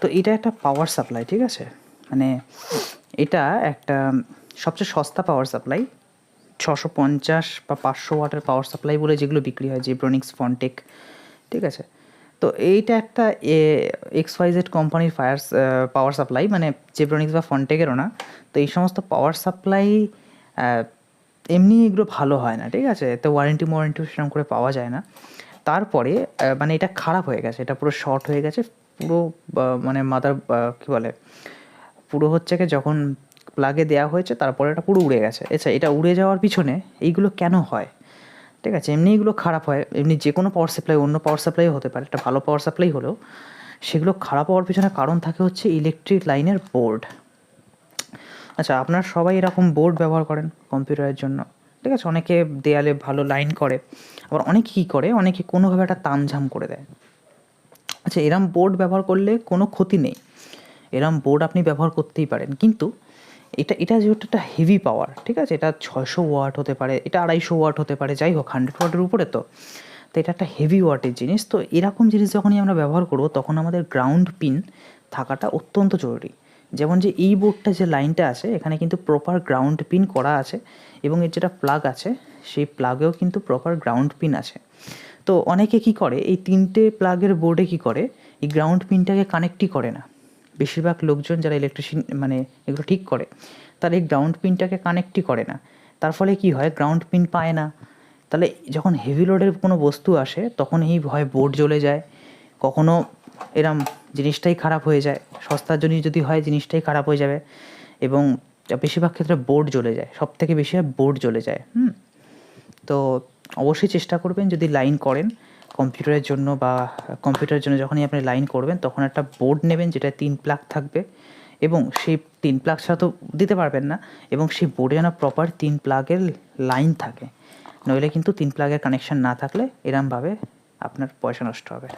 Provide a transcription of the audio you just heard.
তো এটা একটা পাওয়ার সাপ্লাই, ঠিক আছে, মানে এটা একটা সবচেয়ে সস্তা পাওয়ার সাপ্লাই, 650 বা 500 ওয়াটের পাওয়ার সাপ্লাই বলে যেগুলো বিক্রি হয়, জেব্রনিক্স, ফন্টেক, ঠিক আছে। তো এইটা একটা XYZ কোম্পানির পাওয়ার সাপ্লাই, মানে জেব্রনিক্স বা ফন্টেকেরও না। তো এই সমস্ত পাওয়ার সাপ্লাই এমনি এগুলো ভালো হয় না, ঠিক আছে, তো ওয়ারেন্টি সেরকম করে পাওয়া যায় না। তারপরে মানে এটা খারাপ হয়ে গেছে, এটা পুরো শর্ট হয়ে গেছে পুরো, মানে কী বলে, পুরো হচ্ছে কি যখন প্লাগে দেওয়া হয়েছে তারপরে এটা পুরো উড়ে গেছে। আচ্ছা, এটা উড়ে যাওয়ার পিছনে এইগুলো কেন হয়, ঠিক আছে, এমনি এগুলো খারাপ হয়, এমনি যে কোনো পাওয়ার সাপ্লাই, অন্য পাওয়ার সাপ্লাইও হতে পারে, একটা ভালো পাওয়ার সাপ্লাই হলেও সেগুলো খারাপ হওয়ার পিছনে কারণ থাকে হচ্ছে ইলেকট্রিক লাইনের বোর্ড। আচ্ছা, আপনারা সবাই এরকম বোর্ড ব্যবহার করেন কম্পিউটারের জন্য, ঠিক আছে, অনেকে দেয়ালে ভালো লাইন করে, আবার অনেকে কী করে, অনেকে কোনোভাবে একটা তামঝাম করে দেয়। আচ্ছা, এরম বোর্ড ব্যবহার করলে কোনো ক্ষতি নেই, এরম বোর্ড আপনি ব্যবহার করতেই পারেন, কিন্তু এটা যেহেতু একটা হেভি পাওয়ার, ঠিক আছে, এটা 600 ওয়াট হতে পারে, এটা 250 ওয়াট হতে পারে, যাই হোক 100 ওয়াটের উপরে, তো এটা একটা হেভি ওয়াটের জিনিস। তো এরকম জিনিস যখনই আমরা ব্যবহার করব তখন আমাদের গ্রাউন্ড পিন থাকাটা অত্যন্ত জরুরি। যেমন যে এই বোর্ডটা যে লাইনটা আছে এখানে কিন্তু প্রপার গ্রাউন্ড পিন করা আছে, এবং এর যেটা প্লাগ আছে সেই প্লাগেও কিন্তু প্রপার গ্রাউন্ড পিন আছে। তো অনেকে কি করে, এই 3টে প্লাগের বোর্ডে কি করে, এই গ্রাউন্ড পিনটাকে কানেক্টই করে না। বেশিরভাগ লোকজন যারা ইলেকট্রিশিয়ান মানে এগুলো ঠিক করে, তারা এই গ্রাউন্ড পিনটাকে কানেক্টই করে না। তার ফলে কি হয়, গ্রাউন্ড পিন পায় না। তাহলে যখন হেভি লোডের কোনো বস্তু আসে তখন এই হয় বোর্ড জ্বলে যায়, কখনো এরম জিনিসটাই খারাপ হয়ে যায়, সস্তার জিনিস যদি হয় জিনিসটাই খারাপ হয়ে যাবে, এবং বেশিরভাগ ক্ষেত্রে বোর্ড জ্বলে যায়, সব থেকে বেশি হয় বোর্ড জ্বলে যায়। তো অবশ্যই চেষ্টা করবেন যদি লাইন করেন কম্পিউটারের জন্য, বা কম্পিউটারের জন্য যখনই আপনি লাইন করবেন তখন একটা বোর্ড নেবেন যেটা 3 প্লাগ থাকবে, এবং সেই 3 প্লাগ ছাড়া তো দিতে পারবেন না, এবং সেই বোর্ডে যেন প্রপার 3 প্লাগের লাইন থাকে, নইলে কিন্তু 3 প্লাগের কানেকশান না থাকলে এরমভাবে আপনার পয়সা নষ্ট হবে।